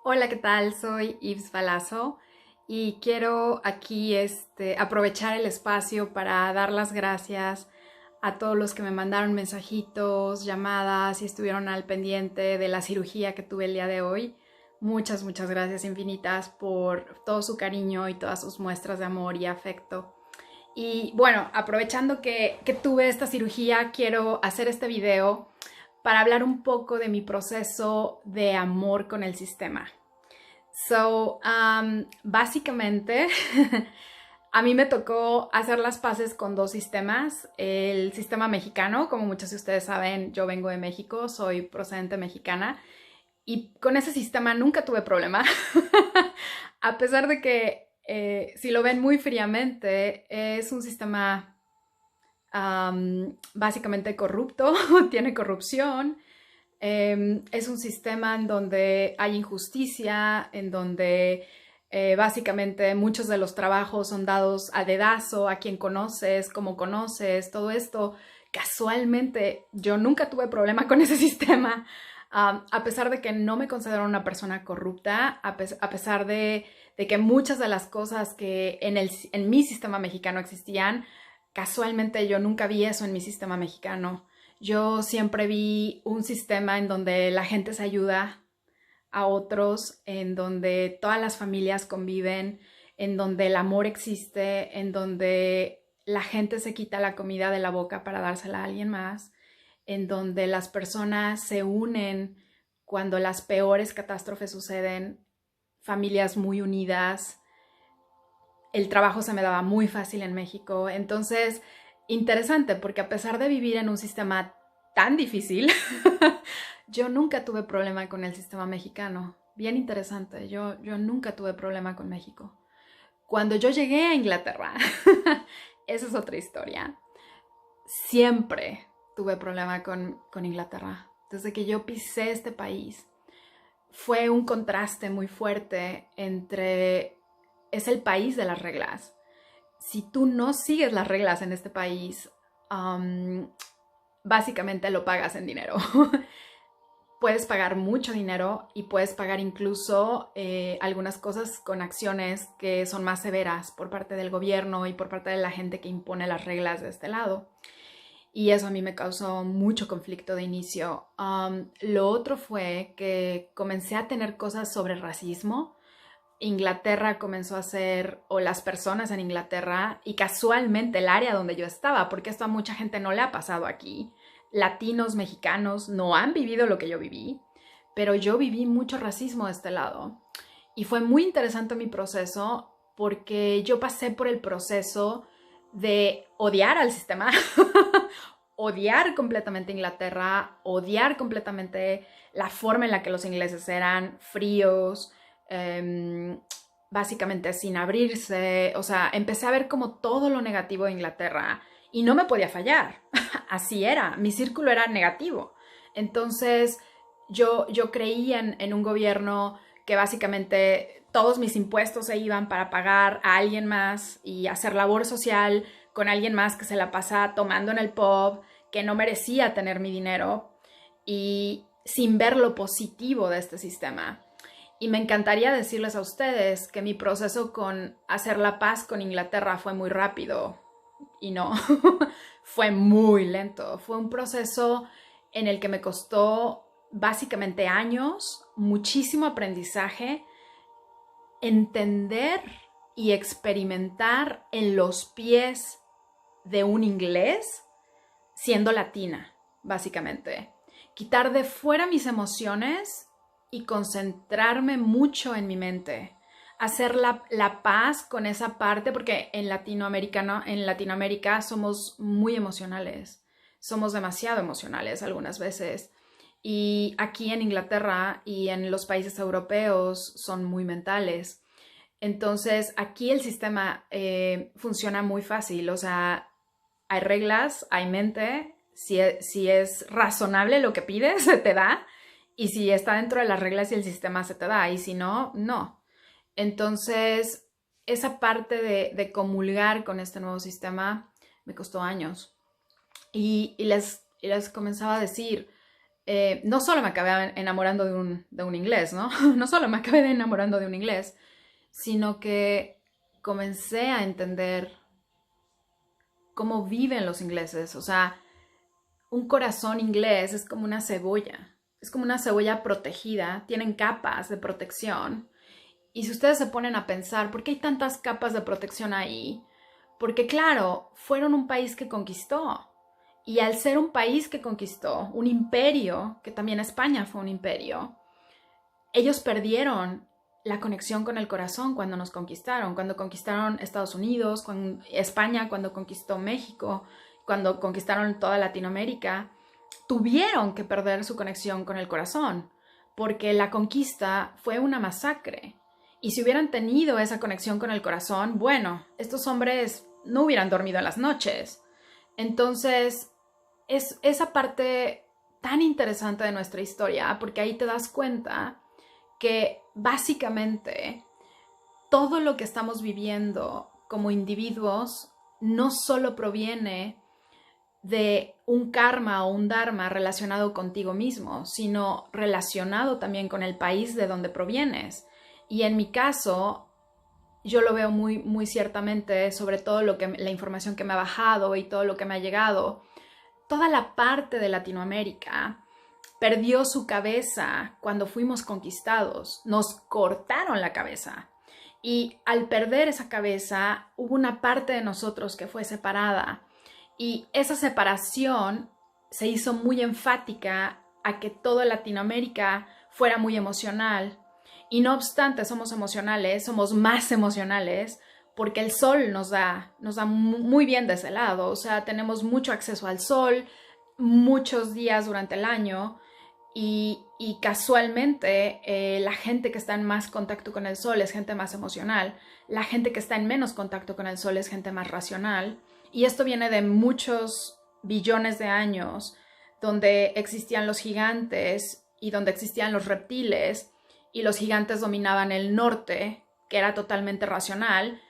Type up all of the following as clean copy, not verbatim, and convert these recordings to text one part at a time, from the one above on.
Hola, ¿qué tal? Soy Yves Balazo y quiero aquí aprovechar el espacio para dar las gracias a todos los que me mandaron mensajitos, llamadas y estuvieron al pendiente de la cirugía que tuve el día de hoy. Muchas gracias infinitas por todo su cariño y todas sus muestras de amor y afecto. Y bueno, aprovechando que tuve esta cirugía, quiero hacer este video para hablar un poco de mi proceso de amor con el sistema. Básicamente, a mí me tocó hacer las paces con dos sistemas. El sistema mexicano, como muchos de ustedes saben, yo vengo de México, soy procedente mexicana, y con ese sistema nunca tuve problema. A pesar de que, si lo ven muy fríamente, es un sistema básicamente corrupto, tiene corrupción. Es un sistema en donde hay injusticia, en donde básicamente muchos de los trabajos son dados a dedazo, a quien conoces, cómo conoces, todo esto. Casualmente, yo nunca tuve problema con ese sistema, a pesar de que no me considero una persona corrupta, a pesar de que muchas de las cosas que en mi sistema mexicano existían, casualmente yo nunca vi eso en mi sistema mexicano. Yo siempre vi un sistema en donde la gente se ayuda a otros, en donde todas las familias conviven, en donde el amor existe, en donde la gente se quita la comida de la boca para dársela a alguien más, en donde las personas se unen cuando las peores catástrofes suceden, familias muy unidas. El trabajo se me daba muy fácil en México. Entonces, interesante, porque a pesar de vivir en un sistema tan difícil, yo nunca tuve problema con el sistema mexicano. Bien interesante, yo nunca tuve problema con México. Cuando yo llegué a Inglaterra, esa es otra historia, siempre tuve problema con Inglaterra. Desde que yo pisé este país, fue un contraste muy fuerte entre... Es el país de las reglas. Si tú no sigues las reglas en este país, básicamente lo pagas en dinero. Puedes pagar mucho dinero y puedes pagar incluso algunas cosas con acciones que son más severas por parte del gobierno y por parte de la gente que impone las reglas de este lado. Y eso a mí me causó mucho conflicto de inicio. Lo otro fue que comencé a tener cosas sobre racismo. Inglaterra comenzó a ser, o las personas en Inglaterra, y casualmente el área donde yo estaba, porque esto a mucha gente no le ha pasado aquí. Latinos, mexicanos no han vivido lo que yo viví, pero yo viví mucho racismo de este lado. Y fue muy interesante mi proceso porque yo pasé por el proceso de odiar al sistema, odiar completamente Inglaterra, odiar completamente la forma en la que los ingleses eran fríos, básicamente sin abrirse. O sea, empecé a ver como todo lo negativo de Inglaterra y no me podía fallar. Así era, mi círculo era negativo. Entonces yo creía en un gobierno que básicamente todos mis impuestos se iban para pagar a alguien más y hacer labor social con alguien más que se la pasa tomando en el pub, que no merecía tener mi dinero, y sin ver lo positivo de este sistema. Y me encantaría decirles a ustedes que mi proceso con hacer la paz con Inglaterra fue muy rápido. Y no, fue muy lento. Fue un proceso en el que me costó básicamente años, muchísimo aprendizaje, entender y experimentar en los pies de un inglés siendo latina, básicamente. Quitar de fuera mis emociones y concentrarme mucho en mi mente. Hacer la paz con esa parte, porque en Latinoamérica somos muy emocionales. Somos demasiado emocionales algunas veces. Y aquí en Inglaterra y en los países europeos son muy mentales. Entonces, aquí el sistema funciona muy fácil. O sea, hay reglas, hay mente. Si es razonable lo que pides, se te da. Y si está dentro de las reglas y el sistema, se te da. Y si no, no. Entonces, esa parte de comulgar con este nuevo sistema me costó años. Y les comenzaba a decir, no solo me acabé enamorando de un inglés, ¿no? No solo me acabé enamorando de un inglés, sino que comencé a entender cómo viven los ingleses. O sea, un corazón inglés es como una cebolla. Es como una cebolla protegida. Tienen capas de protección. Y si ustedes se ponen a pensar, ¿por qué hay tantas capas de protección ahí? Porque claro, fueron un país que conquistó. Y al ser un país que conquistó, un imperio, que también España fue un imperio, ellos perdieron la conexión con el corazón cuando conquistaron Estados Unidos, España, cuando conquistó México, cuando conquistaron toda Latinoamérica, tuvieron que perder su conexión con el corazón, porque la conquista fue una masacre. Y si hubieran tenido esa conexión con el corazón, bueno, estos hombres no hubieran dormido en las noches. Entonces, es esa parte tan interesante de nuestra historia, porque ahí te das cuenta que básicamente todo lo que estamos viviendo como individuos no solo proviene de un karma o un dharma relacionado contigo mismo, sino relacionado también con el país de donde provienes. Y en mi caso, yo lo veo muy, muy ciertamente, sobre todo la información que me ha bajado y todo lo que me ha llegado. Toda la parte de Latinoamérica perdió su cabeza cuando fuimos conquistados. Nos cortaron la cabeza. Y al perder esa cabeza, hubo una parte de nosotros que fue separada. Y esa separación se hizo muy enfática a que toda Latinoamérica fuera muy emocional. Y no obstante, somos emocionales, somos más emocionales, porque el sol nos da muy bien de ese lado. O sea, tenemos mucho acceso al sol, muchos días durante el año. Y casualmente la gente que está en más contacto con el sol es gente más emocional, la gente que está en menos contacto con el sol es gente más racional, y esto viene de muchos billones de años donde existían los gigantes y donde existían los reptiles, y los gigantes dominaban el norte, que era totalmente racional,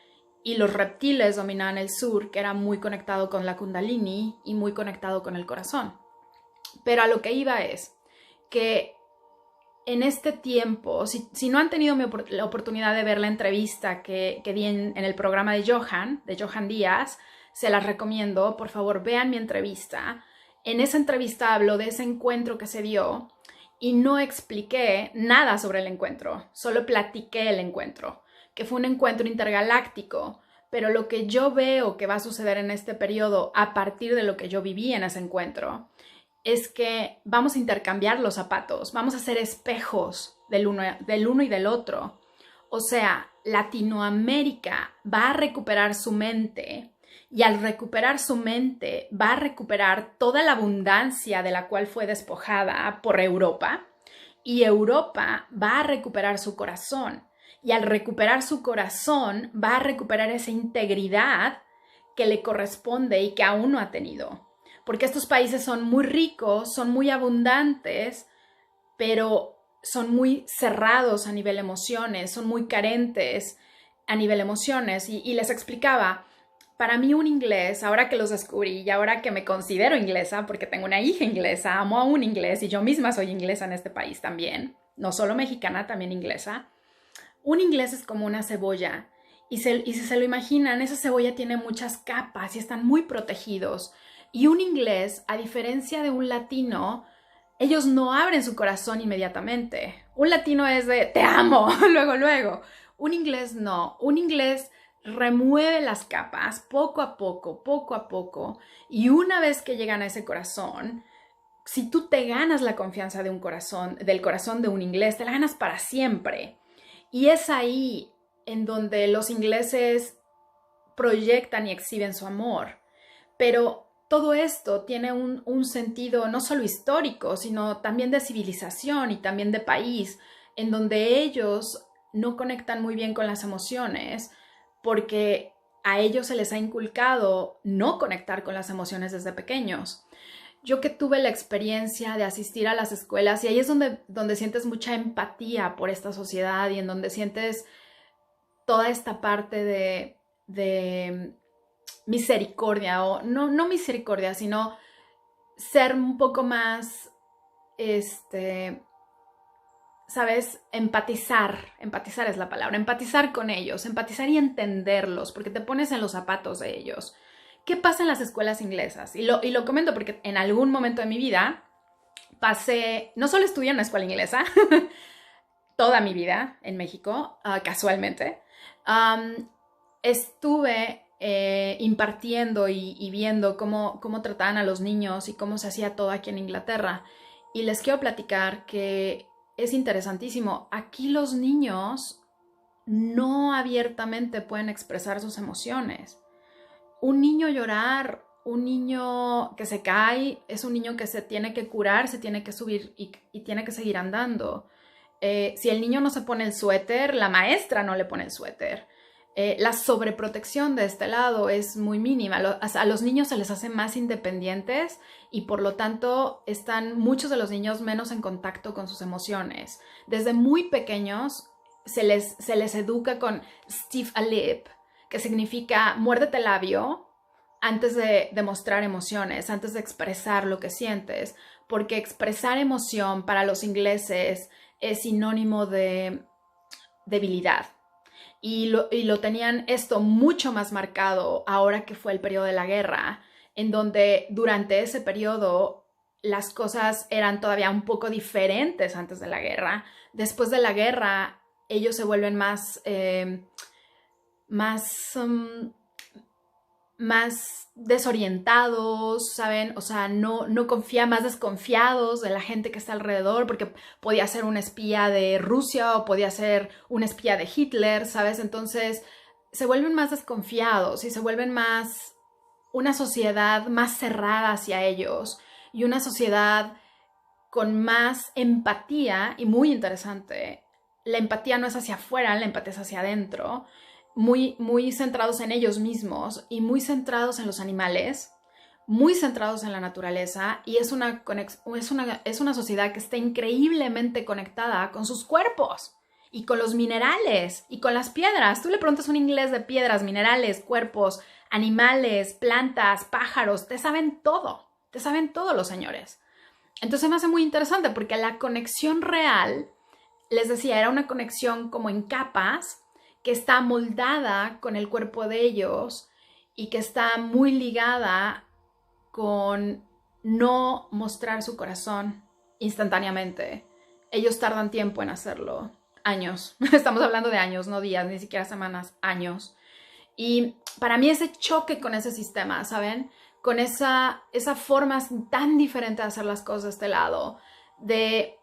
y los reptiles dominaban el sur, que era muy conectado con la Kundalini y muy conectado con el corazón. Pero a lo que iba es que en este tiempo, si no han tenido la oportunidad de ver la entrevista que di en el programa de Johan Díaz, se las recomiendo, por favor vean mi entrevista. En esa entrevista hablo de ese encuentro que se dio y no expliqué nada sobre el encuentro, solo platiqué el encuentro, que fue un encuentro intergaláctico, pero lo que yo veo que va a suceder en este periodo a partir de lo que yo viví en ese encuentro es que vamos a intercambiar los zapatos, vamos a ser espejos del uno y del otro. O sea, Latinoamérica va a recuperar su mente y al recuperar su mente va a recuperar toda la abundancia de la cual fue despojada por Europa, y Europa va a recuperar su corazón, y al recuperar su corazón va a recuperar esa integridad que le corresponde y que aún no ha tenido. Porque estos países son muy ricos, son muy abundantes, pero son muy cerrados a nivel emociones, son muy carentes a nivel emociones. Y les explicaba, para mí un inglés, ahora que los descubrí y ahora que me considero inglesa, porque tengo una hija inglesa, amo a un inglés y yo misma soy inglesa en este país también, no solo mexicana, también inglesa, un inglés es como una cebolla. Y si se lo imaginan, esa cebolla tiene muchas capas y están muy protegidos. Y un inglés, a diferencia de un latino, ellos no abren su corazón inmediatamente. Un latino es de te amo, luego, luego. Un inglés no. Un inglés remueve las capas poco a poco. Y una vez que llegan a ese corazón, si tú te ganas la confianza de del corazón de un inglés, te la ganas para siempre. Y es ahí en donde los ingleses proyectan y exhiben su amor. Pero todo esto tiene un sentido no solo histórico, sino también de civilización y también de país, en donde ellos no conectan muy bien con las emociones porque a ellos se les ha inculcado no conectar con las emociones desde pequeños. Yo que tuve la experiencia de asistir a las escuelas, y ahí es donde sientes mucha empatía por esta sociedad y en donde sientes toda esta parte de misericordia, o no misericordia, sino ser un poco más ¿sabes? Empatizar es la palabra, empatizar con ellos, empatizar y entenderlos, porque te pones en los zapatos de ellos. ¿Qué pasa en las escuelas inglesas? Y lo comento porque en algún momento de mi vida no solo estudié en una escuela inglesa, toda mi vida en México, casualmente, estuve impartiendo y viendo cómo trataban a los niños y cómo se hacía todo aquí en Inglaterra. Y les quiero platicar que es interesantísimo. Aquí los niños no abiertamente pueden expresar sus emociones. Un niño llorar, un niño que se cae, es un niño que se tiene que curar, se tiene que subir y tiene que seguir andando. Si el niño no se pone el suéter, la maestra no le pone el suéter. La sobreprotección de este lado es muy mínima. A los niños se les hace más independientes y por lo tanto están muchos de los niños menos en contacto con sus emociones. Desde muy pequeños se les educa con stiff a lip, que significa muérdete el labio antes de demostrar emociones, antes de expresar lo que sientes, porque expresar emoción para los ingleses es sinónimo de debilidad. Y lo tenían esto mucho más marcado ahora que fue el periodo de la guerra, en donde durante ese periodo las cosas eran todavía un poco diferentes antes de la guerra. Después de la guerra, ellos se vuelven más desorientados, ¿saben? O sea, no más desconfiados de la gente que está alrededor, porque podía ser un espía de Rusia o podía ser un espía de Hitler, ¿sabes? Entonces se vuelven más desconfiados y se vuelven una sociedad más cerrada hacia ellos y una sociedad con más empatía. Y muy interesante, la empatía no es hacia afuera, la empatía es hacia adentro. Muy centrados en ellos mismos y muy centrados en los animales, muy centrados en la naturaleza, y es una sociedad que está increíblemente conectada con sus cuerpos y con los minerales y con las piedras. Tú le preguntas a un inglés de piedras, minerales, cuerpos, animales, plantas, pájaros, te saben todo los señores. Entonces me hace muy interesante porque la conexión real, les decía, era una conexión como en capas, que está moldada con el cuerpo de ellos y que está muy ligada con no mostrar su corazón instantáneamente. Ellos tardan tiempo en hacerlo, años. Estamos hablando de años, no días, ni siquiera semanas, años. Y para mí ese choque con ese sistema, ¿saben? Con esa forma tan diferente de hacer las cosas de este lado, de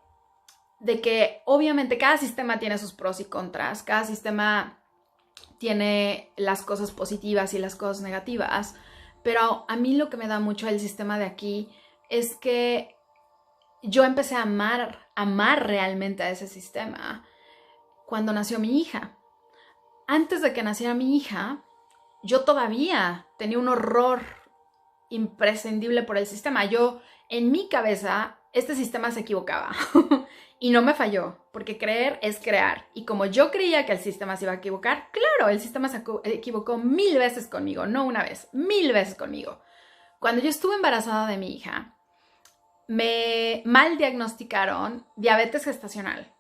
que obviamente cada sistema tiene sus pros y contras, cada sistema tiene las cosas positivas y las cosas negativas, pero a mí lo que me da mucho el sistema de aquí es que yo empecé a amar realmente a ese sistema cuando nació mi hija. Antes de que naciera mi hija, yo todavía tenía un horror imprescindible por el sistema. En mi cabeza, este sistema se equivocaba. Y no me falló, porque creer es crear. Y como yo creía que el sistema se iba a equivocar, claro, el sistema se equivocó 1000 veces conmigo, no una vez, 1000 veces conmigo. Cuando yo estuve embarazada de mi hija, me mal diagnosticaron diabetes gestacional.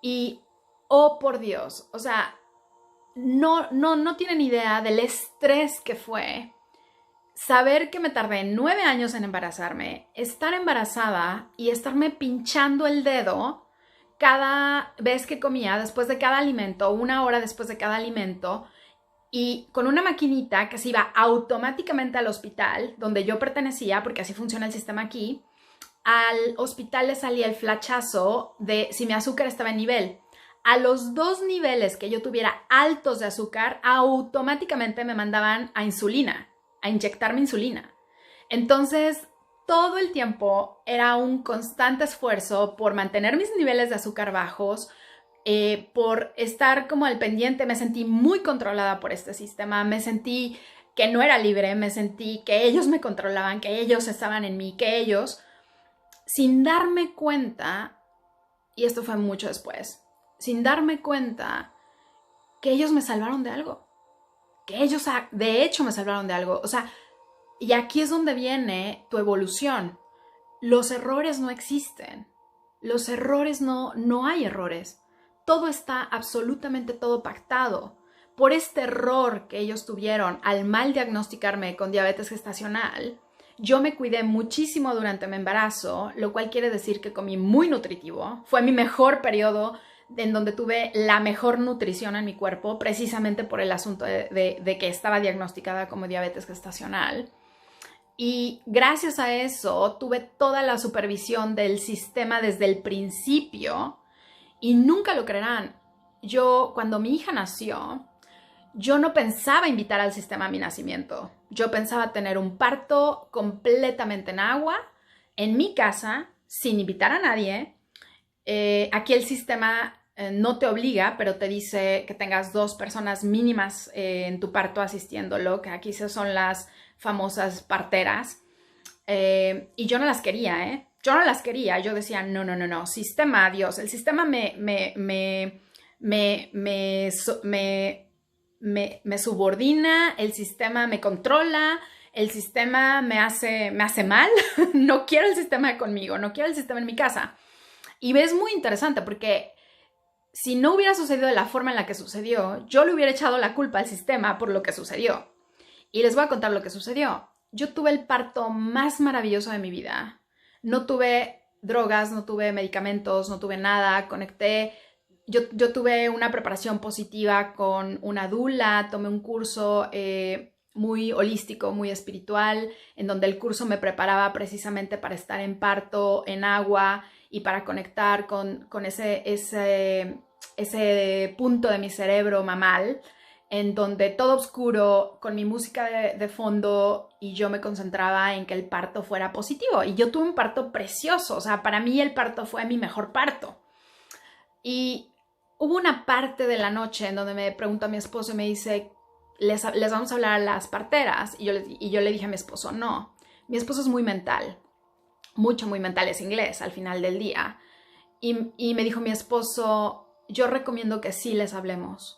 Y, oh por Dios, o sea, no tienen idea del estrés que fue saber que me tardé 9 años en embarazarme, estar embarazada y estarme pinchando el dedo cada vez que comía, después de cada alimento, 1 hora después de cada alimento, y con una maquinita que se iba automáticamente al hospital donde yo pertenecía, porque así funciona el sistema aquí. Al hospital le salía el flachazo de si mi azúcar estaba en nivel. A los 2 niveles que yo tuviera altos de azúcar, automáticamente me mandaban a inyectarme insulina. Entonces, todo el tiempo era un constante esfuerzo por mantener mis niveles de azúcar bajos, por estar como al pendiente. Me sentí muy controlada por este sistema, me sentí que no era libre, me sentí que ellos me controlaban, que ellos estaban en mí, que ellos, sin darme cuenta, y esto fue mucho después, sin darme cuenta que ellos me salvaron de algo. Que ellos de hecho me salvaron de algo. O sea, y aquí es donde viene tu evolución. los errores no existen. Los errores no hay errores. Todo está absolutamente todo pactado. Por este error que ellos tuvieron al mal diagnosticarme con diabetes gestacional, yo me cuidé muchísimo durante mi embarazo, lo cual quiere decir que comí muy nutritivo. Fue mi mejor periodo en donde tuve la mejor nutrición en mi cuerpo, precisamente por el asunto de que estaba diagnosticada como diabetes gestacional. Y gracias a eso tuve toda la supervisión del sistema desde el principio y nunca lo creerán. Cuando mi hija nació, yo no pensaba invitar al sistema a mi nacimiento. Yo pensaba tener un parto completamente en agua, en mi casa, sin invitar a nadie. Aquí el sistema no te obliga, pero te dice que tengas 2 personas mínimas en tu parto asistiéndolo, que aquí son las famosas parteras. Y yo no las quería, Yo no las quería. Yo decía, no, sistema, Dios. El sistema me subordina, el sistema me controla, el sistema me hace mal. No quiero el sistema conmigo, no quiero el sistema en mi casa. Y es muy interesante porque si no hubiera sucedido de la forma en la que sucedió, yo le hubiera echado la culpa al sistema por lo que sucedió. Y les voy a contar lo que sucedió. Yo tuve el parto más maravilloso de mi vida. No tuve drogas, no tuve medicamentos, no tuve nada. Conecté. Yo tuve una preparación positiva con una doula, tomé un curso muy holístico, muy espiritual, en donde el curso me preparaba precisamente para estar en parto, en agua y para conectar con ese punto de mi cerebro mamal, en donde todo oscuro, con mi música de fondo, y yo me concentraba en que el parto fuera positivo. Y yo tuve un parto precioso, o sea, para mí el parto fue mi mejor parto. Y hubo una parte de la noche en donde me pregunta a mi esposo y me dice, les vamos a hablar a las parteras. Y yo le dije a mi esposo, no, mi esposo es muy mental, muy mental, es inglés al final del día. Y me dijo mi esposo, yo recomiendo que sí les hablemos.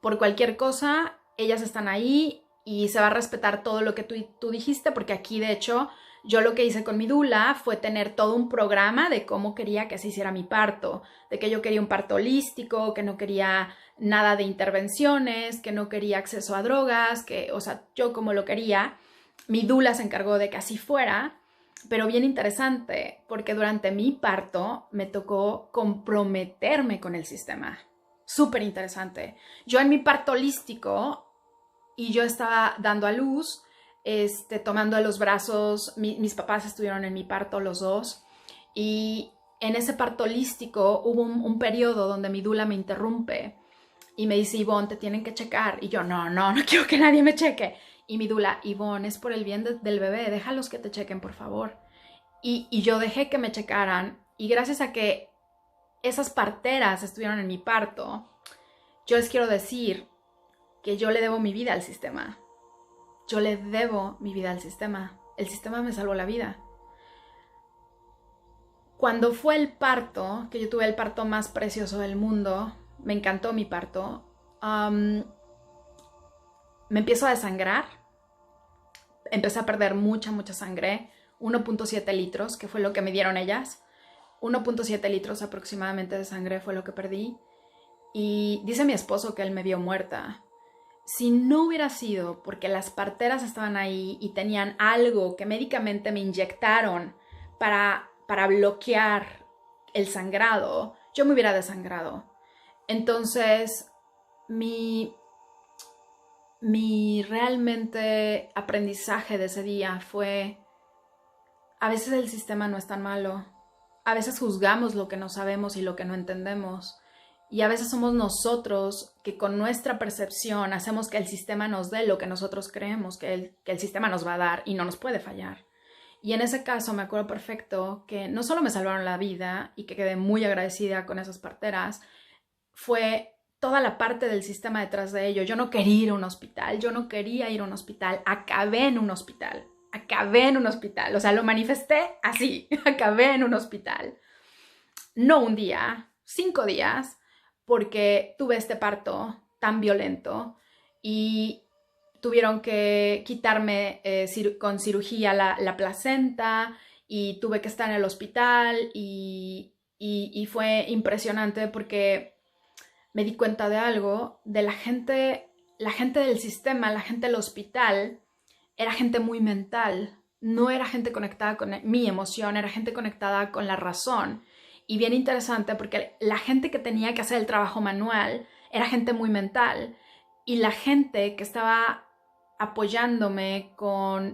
Por cualquier cosa, ellas están ahí y se va a respetar todo lo que tú dijiste, porque aquí, de hecho, yo lo que hice con mi doula fue tener todo un programa de cómo quería que se hiciera mi parto, de que yo quería un parto holístico, que no quería nada de intervenciones, que no quería acceso a drogas, o sea, yo como lo quería. Mi doula se encargó de que así fuera, pero bien interesante, porque durante mi parto me tocó comprometerme con el sistema. Súper interesante. Yo en mi parto holístico, y yo estaba dando a luz, tomando de los brazos, mis papás estuvieron en mi parto los dos, y en ese parto holístico hubo un periodo donde mi doula me interrumpe y me dice, Ivonne, te tienen que checar. Y yo, no quiero que nadie me cheque. Y mi doula, Ivonne, es por el bien del bebé, déjalos que te chequen, por favor. Y yo dejé que me checaran, y gracias a que esas parteras estuvieron en mi parto, yo les quiero decir que yo le debo mi vida al sistema. Yo le debo mi vida al sistema. El sistema me salvó la vida. Cuando fue el parto, que yo tuve el parto más precioso del mundo, me encantó mi parto, me empiezo a desangrar, empecé a perder mucha sangre, 1.7 litros, que fue lo que me dieron ellas. 1.7 litros aproximadamente de sangre fue lo que perdí. Y dice mi esposo que él me vio muerta. Si no hubiera sido porque las parteras estaban ahí y tenían algo que médicamente me inyectaron para bloquear el sangrado, yo me hubiera desangrado. Entonces, mi realmente aprendizaje de ese día fue, a veces el sistema no es tan malo. A veces juzgamos lo que no sabemos y lo que no entendemos. Y a veces somos nosotros que con nuestra percepción hacemos que el sistema nos dé lo que nosotros creemos que el sistema nos va a dar, y no nos puede fallar. Y en ese caso me acuerdo perfecto que no solo me salvaron la vida y que quedé muy agradecida con esas parteras, fue toda la parte del sistema detrás de ello. Yo no quería ir a un hospital, acabé en un hospital, o sea, lo manifesté así, acabé en un hospital. No un día, 5 días, porque tuve este parto tan violento y tuvieron que quitarme con cirugía la placenta, y tuve que estar en el hospital y fue impresionante porque me di cuenta de algo, de la gente del sistema, la gente del hospital, era gente muy mental, no era gente conectada con mi emoción, era gente conectada con la razón. Y bien interesante porque la gente que tenía que hacer el trabajo manual era gente muy mental y la gente que estaba apoyándome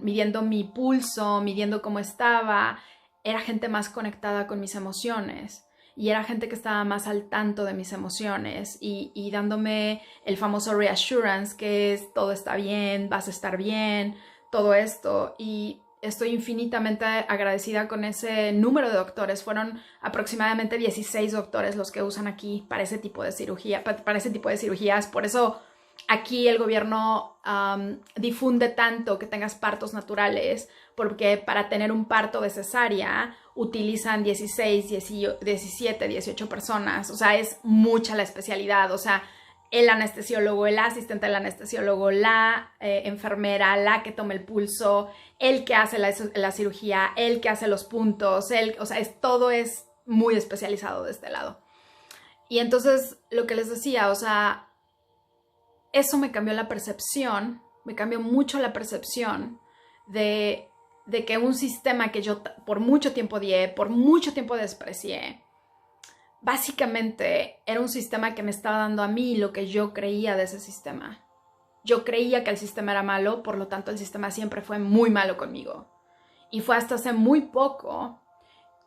midiendo mi pulso, midiendo cómo estaba, era gente más conectada con mis emociones y era gente que estaba más al tanto de mis emociones y dándome el famoso reassurance, que es todo está bien, vas a estar bien, todo esto. Y estoy infinitamente agradecida con ese número de doctores. Fueron aproximadamente 16 doctores los que usan aquí para ese tipo de cirugía, para ese tipo de cirugías. Por eso aquí el gobierno difunde tanto que tengas partos naturales, porque para tener un parto de cesárea utilizan 16, 17, 18 personas. O sea, es mucha la especialidad. O sea, el anestesiólogo, el asistente del anestesiólogo, la enfermera, la que toma el pulso, el que hace la cirugía, el que hace los puntos, o sea, todo es muy especializado de este lado. Y entonces, lo que les decía, o sea, eso me cambió la percepción, me cambió mucho la percepción de que un sistema que yo por mucho tiempo odié, por mucho tiempo desprecié, básicamente era un sistema que me estaba dando a mí lo que yo creía de ese sistema. Yo creía que el sistema era malo, por lo tanto el sistema siempre fue muy malo conmigo. Y fue hasta hace muy poco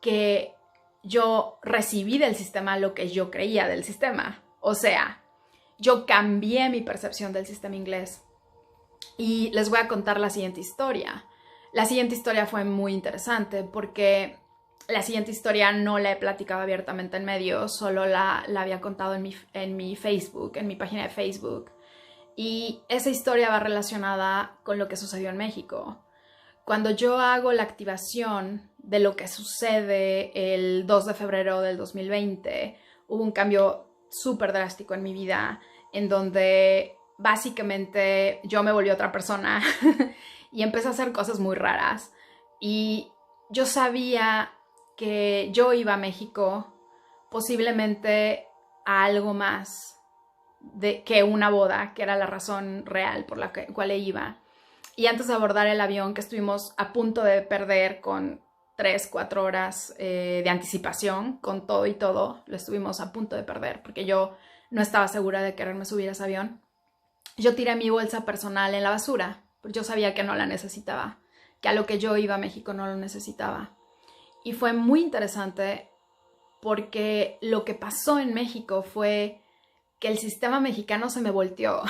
que yo recibí del sistema lo que yo creía del sistema. O sea, yo cambié mi percepción del sistema inglés. Y les voy a contar la siguiente historia. La siguiente historia fue muy interesante porque la siguiente historia no la he platicado abiertamente en medios, solo la había contado en mi Facebook, en mi página de Facebook. Y esa historia va relacionada con lo que sucedió en México. Cuando yo hago la activación de lo que sucede el 2 de febrero del 2020, hubo un cambio súper drástico en mi vida, en donde básicamente yo me volví otra persona y empecé a hacer cosas muy raras. Y yo sabía que yo iba a México posiblemente a algo más que una boda, que era la razón real por la cual iba. Y antes de abordar el avión, que estuvimos a punto de perder con 3, 4 horas de anticipación, con todo y todo, lo estuvimos a punto de perder, porque yo no estaba segura de quererme subir a ese avión. Yo tiré mi bolsa personal en la basura, porque yo sabía que no la necesitaba, que a lo que yo iba a México no lo necesitaba. Y fue muy interesante porque lo que pasó en México fue que el sistema mexicano se me volteó.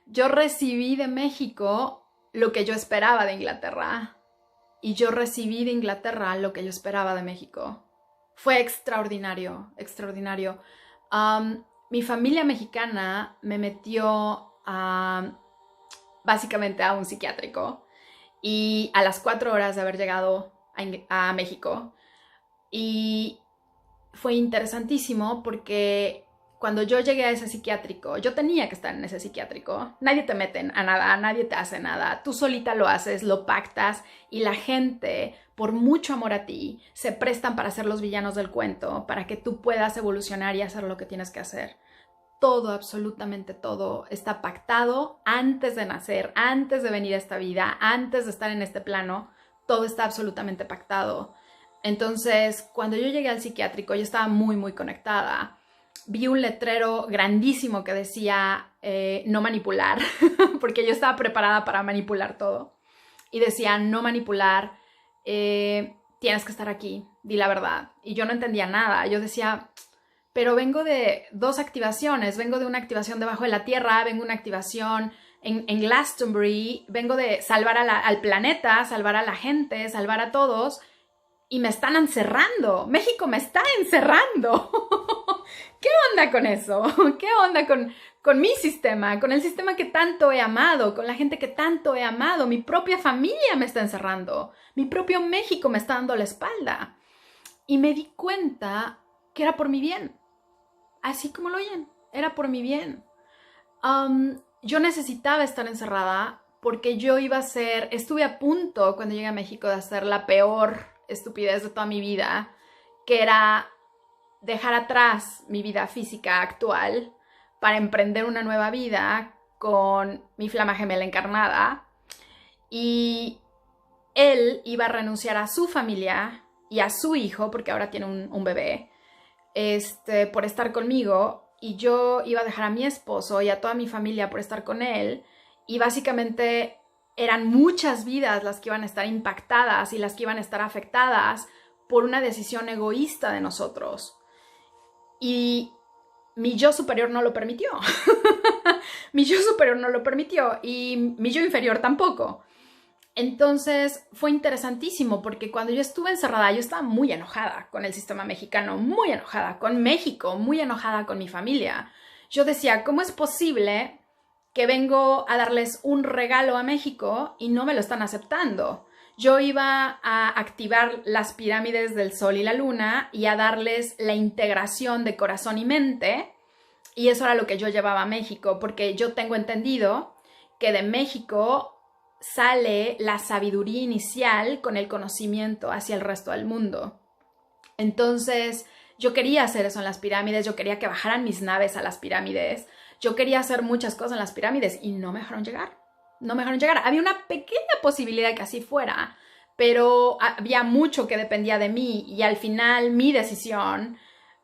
Yo recibí de México lo que yo esperaba de Inglaterra y yo recibí de Inglaterra lo que yo esperaba de México. Fue extraordinario, extraordinario. Mi familia mexicana me metió básicamente a un psiquiátrico y a las 4 horas de haber llegado a México. Y fue interesantísimo porque cuando yo llegué a ese psiquiátrico, yo tenía que estar en ese psiquiátrico. Nadie te mete a nada, nadie te hace nada. Tú solita lo haces, lo pactas y la gente, por mucho amor a ti, se prestan para ser los villanos del cuento, para que tú puedas evolucionar y hacer lo que tienes que hacer. Todo, absolutamente todo, está pactado antes de nacer, antes de venir a esta vida, antes de estar en este plano. Todo está absolutamente pactado. Entonces, cuando yo llegué al psiquiátrico, yo estaba muy, muy conectada. Vi un letrero grandísimo que decía no manipular, porque yo estaba preparada para manipular todo. Y decía no manipular, tienes que estar aquí, di la verdad. Y yo no entendía nada. Yo decía, pero vengo de 2 activaciones. Vengo de una activación debajo de la tierra, vengo de una activación en Glastonbury, vengo de salvar al planeta, salvar a la gente, salvar a todos. Y me están encerrando. México me está encerrando. ¿Qué onda con eso? ¿Qué onda con mi sistema? Con el sistema que tanto he amado, con la gente que tanto he amado. Mi propia familia me está encerrando. Mi propio México me está dando la espalda. Y me di cuenta que era por mi bien. Así como lo oyen, era por mi bien. Yo necesitaba estar encerrada porque estuve a punto cuando llegué a México de hacer la peor estupidez de toda mi vida, que era dejar atrás mi vida física actual para emprender una nueva vida con mi flama gemela encarnada, y él iba a renunciar a su familia y a su hijo, porque ahora tiene un bebé, por estar conmigo, y yo iba a dejar a mi esposo y a toda mi familia por estar con él, y básicamente eran muchas vidas las que iban a estar impactadas y las que iban a estar afectadas por una decisión egoísta de nosotros. Y mi yo superior no lo permitió. Mi yo superior no lo permitió y mi yo inferior tampoco. Entonces fue interesantísimo porque cuando yo estuve encerrada, yo estaba muy enojada con el sistema mexicano, muy enojada con México, muy enojada con mi familia. Yo decía, ¿cómo es posible que vengo a darles un regalo a México y no me lo están aceptando? Yo iba a activar las pirámides del Sol y la Luna y a darles la integración de corazón y mente, y eso era lo que yo llevaba a México, porque yo tengo entendido que de México sale la sabiduría inicial con el conocimiento hacia el resto del mundo. Entonces, yo quería hacer eso en las pirámides, yo quería que bajaran mis naves a las pirámides, yo quería hacer muchas cosas en las pirámides y no me dejaron llegar. No me dejaron llegar. Había una pequeña posibilidad que así fuera, pero había mucho que dependía de mí, y al final mi decisión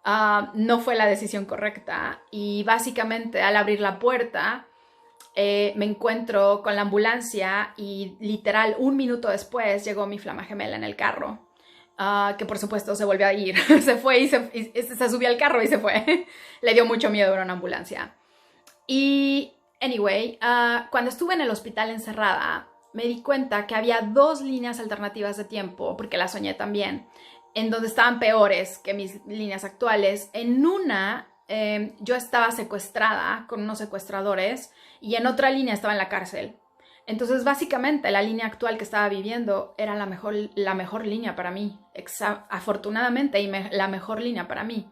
no fue la decisión correcta, y básicamente al abrir la puerta me encuentro con la ambulancia y literal 1 minuto después llegó mi flama gemela en el carro, que por supuesto se volvió a ir, se fue y se subió al carro y se fue. Le dio mucho miedo ver una ambulancia. Y anyway, cuando estuve en el hospital encerrada, me di cuenta que había 2 líneas alternativas de tiempo, porque las soñé también, en donde estaban peores que mis líneas actuales. En una, yo estaba secuestrada con unos secuestradores, y en otra línea estaba en la cárcel. Entonces, básicamente, la línea actual que estaba viviendo era la mejor línea para mí, afortunadamente, y la mejor línea para mí.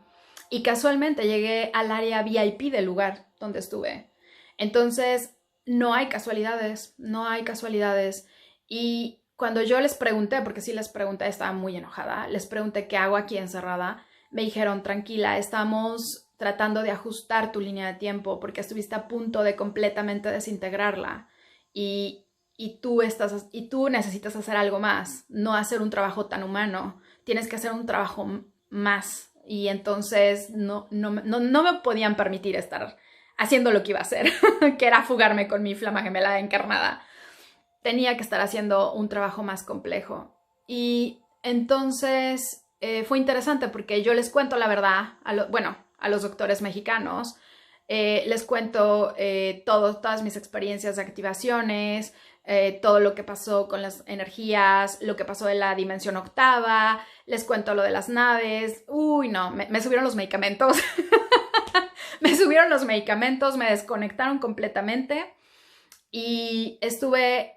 Y casualmente llegué al área VIP del lugar donde estuve. Entonces, no hay casualidades, no hay casualidades. Y cuando yo les pregunté, porque sí les pregunté, estaba muy enojada, les pregunté qué hago aquí encerrada, me dijeron, tranquila, estamos tratando de ajustar tu línea de tiempo porque estuviste a punto de completamente desintegrarla, y tú necesitas hacer algo más, no hacer un trabajo tan humano, tienes que hacer un trabajo más. Y entonces no me podían permitir estar haciendo lo que iba a hacer, que era fugarme con mi flama gemela encarnada. Tenía que estar haciendo un trabajo más complejo. Y entonces fue interesante porque yo les cuento la verdad a los doctores mexicanos. Les cuento todas mis experiencias de activaciones, todo lo que pasó con las energías, lo que pasó en la dimensión octava, les cuento lo de las naves. Uy, no, me subieron los medicamentos. Me subieron los medicamentos, me desconectaron completamente, y estuve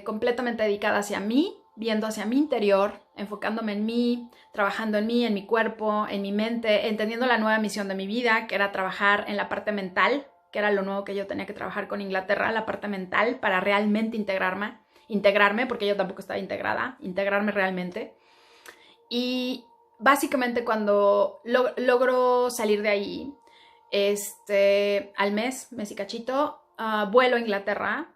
completamente dedicada hacia mí, viendo hacia mi interior, enfocándome en mí, trabajando en mí, en mi cuerpo, en mi mente, entendiendo la nueva misión de mi vida, que era trabajar en la parte mental, que era lo nuevo que yo tenía que trabajar con Inglaterra, la parte mental, para realmente integrarme, porque yo tampoco estaba integrada, integrarme realmente. Y básicamente cuando logro salir de ahí, al mes y cachito, vuelo a Inglaterra,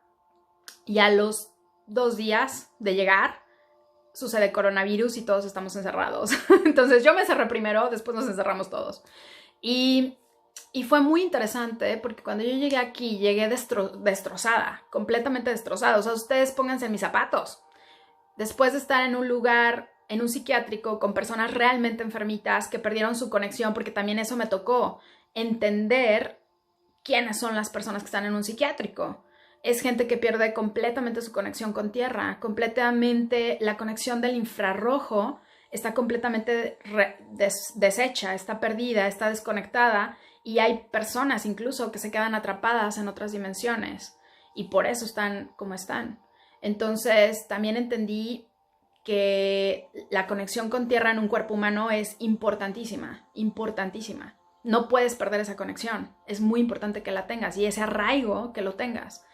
y a los 2 días de llegar sucede coronavirus y todos estamos encerrados. Entonces yo me encerré primero, después nos encerramos todos. Y fue muy interesante porque cuando yo llegué aquí, llegué destrozada, completamente destrozada. O sea, ustedes pónganse en mis zapatos. Después de estar en un lugar, en un psiquiátrico, con personas realmente enfermitas que perdieron su conexión, porque también eso me tocó, entender quiénes son las personas que están en un psiquiátrico. Es gente que pierde completamente su conexión con tierra, completamente la conexión del infrarrojo está completamente deshecha, está perdida, está desconectada, y hay personas incluso que se quedan atrapadas en otras dimensiones y por eso están como están. Entonces también entendí que la conexión con tierra en un cuerpo humano es importantísima, importantísima. No puedes perder esa conexión, es muy importante que la tengas y ese arraigo que lo tengas.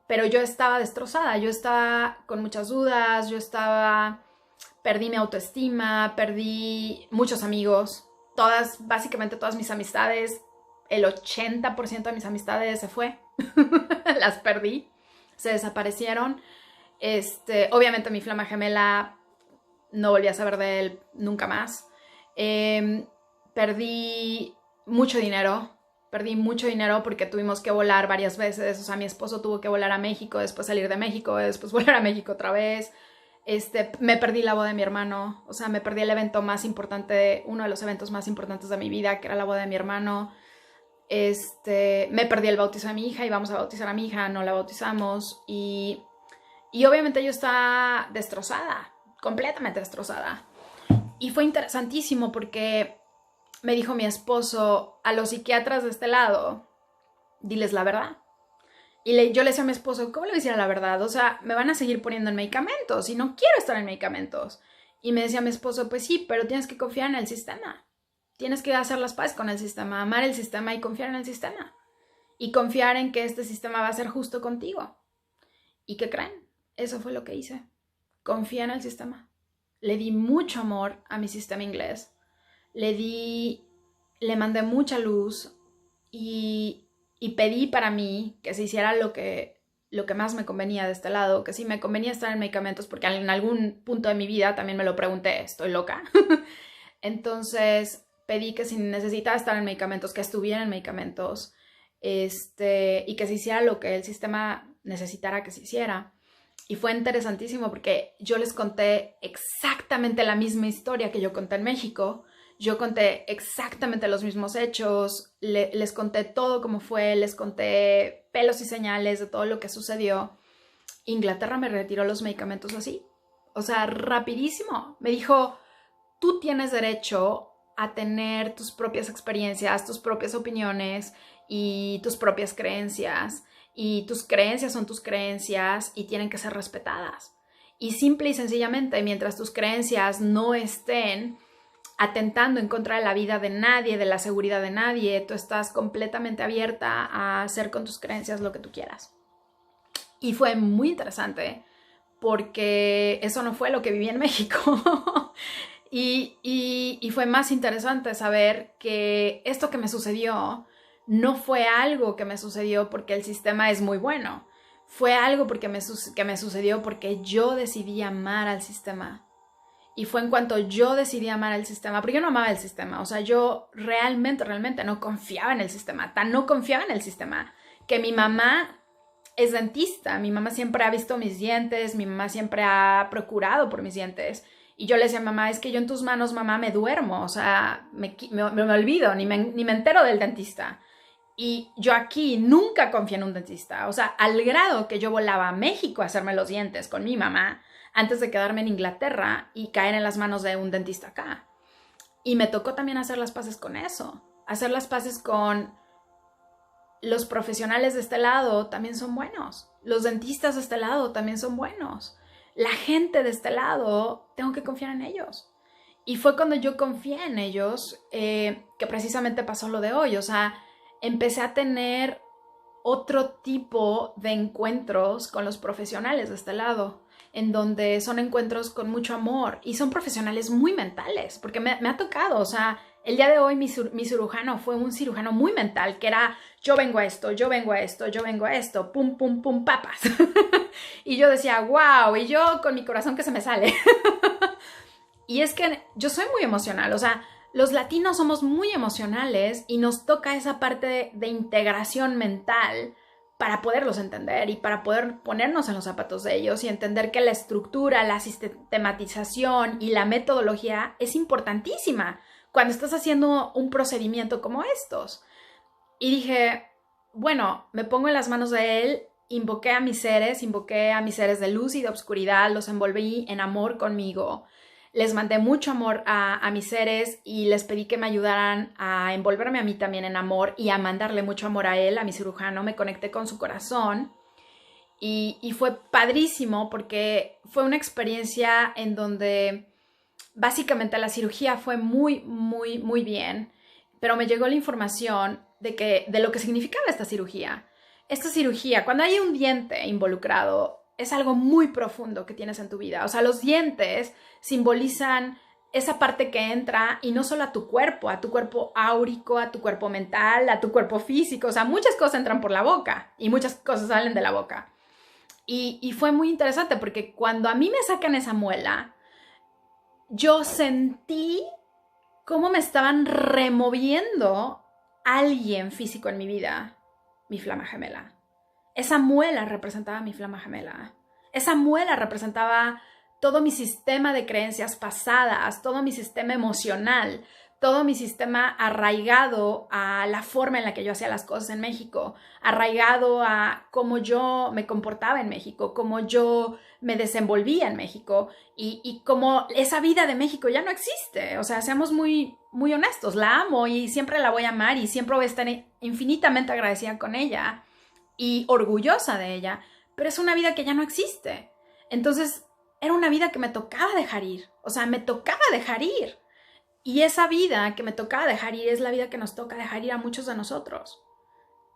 Pero yo estaba destrozada, yo estaba con muchas dudas, perdí mi autoestima, perdí muchos amigos, básicamente todas mis amistades, el 80% de mis amistades se fue, las perdí, se desaparecieron. Obviamente mi flama gemela, no volví a saber de él nunca más. Perdí mucho dinero porque tuvimos que volar varias veces. O sea, mi esposo tuvo que volar a México, después salir de México, después volar a México otra vez. Me perdí la boda de mi hermano. O sea, me perdí el evento más importante, uno de los eventos más importantes de mi vida, que era la boda de mi hermano. Me perdí el bautizo de mi hija, íbamos a bautizar a mi hija, no la bautizamos. Y obviamente yo estaba destrozada, completamente destrozada. Y fue interesantísimo porque me dijo mi esposo, a los psiquiatras de este lado, diles la verdad. Y yo le decía a mi esposo, ¿cómo le decía la verdad? O sea, me van a seguir poniendo en medicamentos y no quiero estar en medicamentos. Y me decía mi esposo, pues sí, pero tienes que confiar en el sistema. Tienes que hacer las paces con el sistema, amar el sistema y confiar en el sistema. Y confiar en que este sistema va a ser justo contigo. ¿Y qué creen? Eso fue lo que hice. Confié en el sistema. Le di mucho amor a mi sistema inglés. Le mandé mucha luz y pedí para mí que se hiciera lo que más me convenía de este lado, que sí me convenía estar en medicamentos, porque en algún punto de mi vida también me lo pregunté, ¿estoy loca? Entonces pedí que si necesitaba estar en medicamentos, que estuviera en medicamentos, y que se hiciera lo que el sistema necesitara que se hiciera. Y fue interesantísimo porque yo les conté exactamente la misma historia que yo conté en México. Yo conté exactamente los mismos hechos, les conté todo como fue, les conté pelos y señales de todo lo que sucedió. Inglaterra me retiró los medicamentos así, o sea, rapidísimo. Me dijo, tú tienes derecho a tener tus propias experiencias, tus propias opiniones y tus propias creencias. Y tus creencias son tus creencias y tienen que ser respetadas. Y simple y sencillamente, mientras tus creencias no estén atentando en contra de la vida de nadie, de la seguridad de nadie, tú estás completamente abierta a hacer con tus creencias lo que tú quieras. Y fue muy interesante porque eso no fue lo que viví en México. y fue más interesante saber que esto que me sucedió no fue algo que me sucedió porque el sistema es muy bueno. Fue algo que me sucedió porque yo decidí amar al sistema. Y fue en cuanto yo decidí amar al sistema, porque yo no amaba el sistema, o sea, yo realmente no confiaba en el sistema, tan no confiaba en el sistema, que mi mamá es dentista, mi mamá siempre ha visto mis dientes, mi mamá siempre ha procurado por mis dientes, y yo le decía a mamá, es que yo en tus manos, mamá, me duermo, o sea, me olvido, ni me entero del dentista. Y yo aquí nunca confié en un dentista, o sea, al grado que yo volaba a México a hacerme los dientes con mi mamá, antes de quedarme en Inglaterra y caer en las manos de un dentista acá. Y me tocó también hacer las paces con eso, hacer las paces con los profesionales de este lado también son buenos, los dentistas de este lado también son buenos, la gente de este lado, tengo que confiar en ellos. Y fue cuando yo confié en ellos que precisamente pasó lo de hoy, o sea, empecé a tener otro tipo de encuentros con los profesionales de este lado, en donde son encuentros con mucho amor y son profesionales muy mentales, porque me ha tocado, o sea, el día de hoy mi cirujano fue un cirujano muy mental, que era yo vengo a esto, yo vengo a esto, yo vengo a esto, pum, pum, pum, papas. Y yo decía, wow, y yo con mi corazón que se me sale. Y es que yo soy muy emocional, o sea, los latinos somos muy emocionales y nos toca esa parte de integración mental para poderlos entender y para poder ponernos en los zapatos de ellos y entender que la estructura, la sistematización y la metodología es importantísima cuando estás haciendo un procedimiento como estos. Y dije, bueno, me pongo en las manos de él, invoqué a mis seres de luz y de oscuridad, los envolví en amor conmigo. Les mandé mucho amor a mis seres y les pedí que me ayudaran a envolverme a mí también en amor y a mandarle mucho amor a él, a mi cirujano. Me conecté con su corazón y fue padrísimo porque fue una experiencia en donde básicamente la cirugía fue muy, muy, muy bien, pero me llegó la información de lo que significaba esta cirugía. esta cirugía, cuando hay un diente involucrado, es algo muy profundo que tienes en tu vida. O sea, los dientes simbolizan esa parte que entra y no solo a tu cuerpo áurico, a tu cuerpo mental, a tu cuerpo físico. O sea, muchas cosas entran por la boca y muchas cosas salen de la boca. Y fue muy interesante porque cuando a mí me sacan esa muela, yo sentí cómo me estaban removiendo alguien físico en mi vida, mi flama gemela. Esa muela representaba mi flama gemela. Esa muela representaba todo mi sistema de creencias pasadas, todo mi sistema emocional, todo mi sistema arraigado a la forma en la que yo hacía las cosas en México, arraigado a cómo yo me comportaba en México, cómo yo me desenvolvía en México y cómo esa vida de México ya no existe. O sea, seamos muy, muy honestos, la amo y siempre la voy a amar y siempre voy a estar infinitamente agradecida con ella y orgullosa de ella, pero es una vida que ya no existe. Entonces, era una vida que me tocaba dejar ir. O sea, me tocaba dejar ir. Y esa vida que me tocaba dejar ir es la vida que nos toca dejar ir a muchos de nosotros.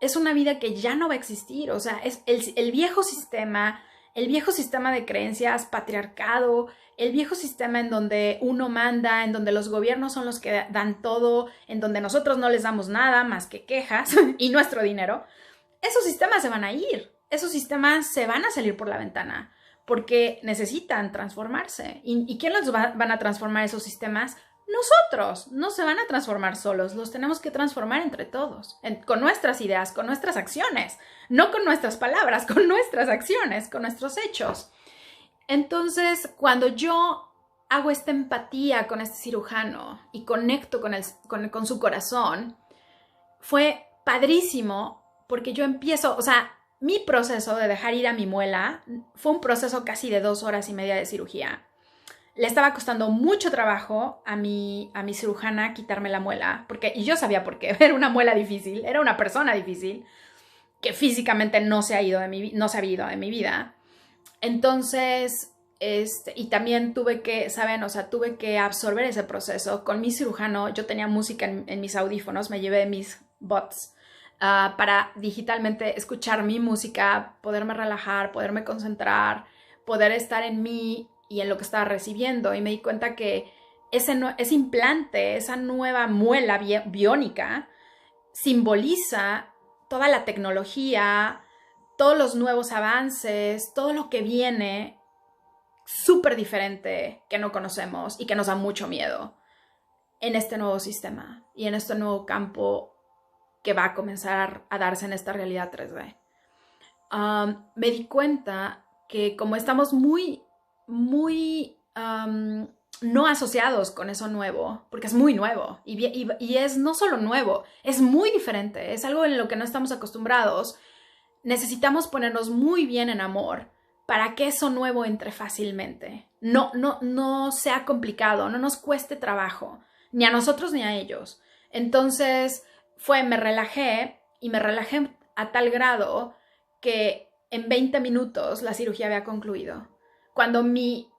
Es una vida que ya no va a existir. O sea, es el viejo sistema de creencias, patriarcado, el viejo sistema en donde uno manda, en donde los gobiernos son los que dan todo, en donde nosotros no les damos nada más que quejas y nuestro dinero. Esos sistemas se van a ir. Esos sistemas se van a salir por la ventana porque necesitan transformarse. ¿Y quién los van a transformar esos sistemas? Nosotros. No se van a transformar solos, los tenemos que transformar entre todos, con nuestras ideas, con nuestras acciones, no con nuestras palabras, con nuestras acciones, con nuestros hechos. Entonces, cuando yo hago esta empatía con este cirujano y conecto con su corazón, fue padrísimo porque yo empiezo, o sea, mi proceso de dejar ir a mi muela fue un proceso casi de 2 horas y media de cirugía. Le estaba costando mucho trabajo a mi cirujana quitarme la muela, y yo sabía por qué, era una muela difícil, era una persona difícil, que físicamente no se había ido de mi vida. Entonces, y también tuve que, ¿saben? O sea, tuve que absorber ese proceso. Con mi cirujano, yo tenía música en mis audífonos, me llevé mis buds para digitalmente escuchar mi música, poderme relajar, poderme concentrar, poder estar en mí y en lo que estaba recibiendo, y me di cuenta que ese implante, esa nueva muela biónica, simboliza toda la tecnología, todos los nuevos avances, todo lo que viene súper diferente que no conocemos y que nos da mucho miedo en este nuevo sistema y en este nuevo campo que va a comenzar a darse en esta realidad 3D. Me di cuenta que como estamos muy no asociados con eso nuevo, porque es muy nuevo y es no solo nuevo, es muy diferente, es algo en lo que no estamos acostumbrados. Necesitamos ponernos muy bien en amor para que eso nuevo entre fácilmente, no sea complicado, no nos cueste trabajo, ni a nosotros ni a ellos. Entonces me relajé a tal grado que en 20 minutos la cirugía había concluido. Cuando mi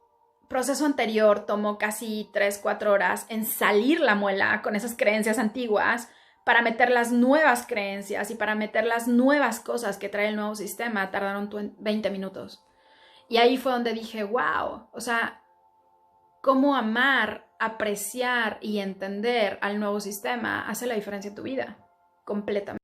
proceso anterior tomó casi 3-4 horas en salir la muela con esas creencias antiguas para meter las nuevas creencias y para meter las nuevas cosas que trae el nuevo sistema, tardaron 20 minutos. Y ahí fue donde dije, wow, o sea, cómo amar, apreciar y entender al nuevo sistema hace la diferencia en tu vida, completamente.